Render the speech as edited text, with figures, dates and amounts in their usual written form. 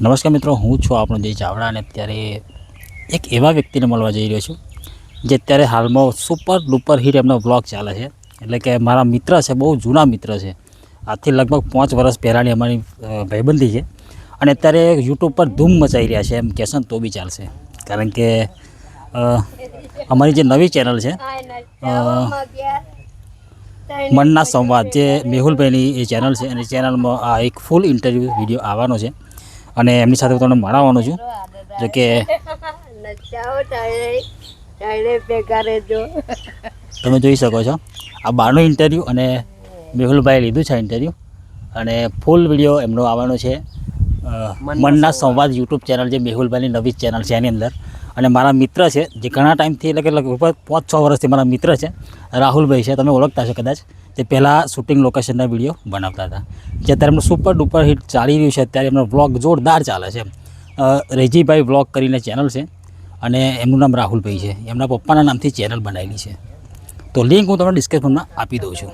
નમસ્કાર મિત્રો, હું છું આપણો જય ચાવડા અને અત્યારે એક એવા વ્યક્તિને મળવા જઈ રહ્યો છું જે અત્યારે હાલમાં સુપર ડુપર હિટ એમનો બ્લોગ ચાલે છે. એટલે કે મારા મિત્ર છે, બહુ જૂના મિત્ર છે. આજથી લગભગ 5 વર્ષ પહેલાંની અમારી ભાઈબંધી છે અને અત્યારે યુટ્યુબ પર ધૂમ મચાઈ રહ્યા છે. એમ કહેશો ને તો બી ચાલશે, કારણ કે અમારી જે નવી ચેનલ છે મનના સંવાદ, જે મેહુલભાઈની એ ચેનલ છે, અને ચેનલમાં આ એક ફૂલ ઇન્ટરવ્યૂ વિડીયો આવવાનો છે અને એમની સાથે હું તમને મળવાનો છું. જો કે તમે જોઈ શકો છો આ બહારનો ઇન્ટરવ્યૂ અને મેહુલભાઈએ લીધું છે આ ઇન્ટરવ્યૂ, અને ફૂલ વિડીયો એમનો આવવાનો છે મનના સંવાદ યુટ્યુબ ચેનલ, જે મેહુલભાઈની નવી ચેનલ છે એની અંદર. અને મારા મિત્ર છે જે ઘણા ટાઈમથી, એટલે કે લગભગ 5-6 વર્ષથી મારા મિત્ર છે, રાહુલભાઈ છે, તમે ઓળખતા છો કદાચ. તે પહેલાં શૂટિંગ લોકેશનના વિડીયો બનાવતા હતા, જે અત્યારે એમનું સુપર ડુપર હિટ ચાલી રહ્યું છે. અત્યારે એમનો વ્લોગ જોરદાર ચાલે છે. રેજીભાઈ વ્લોગ કરીને ચેનલ છે અને એમનું નામ રાહુલભાઈ છે. એમના પપ્પાના નામથી ચેનલ બનાવેલી છે. તો લિંક હું તમને ડિસ્ક્રિપ્શનમાં આપી દઉં છું.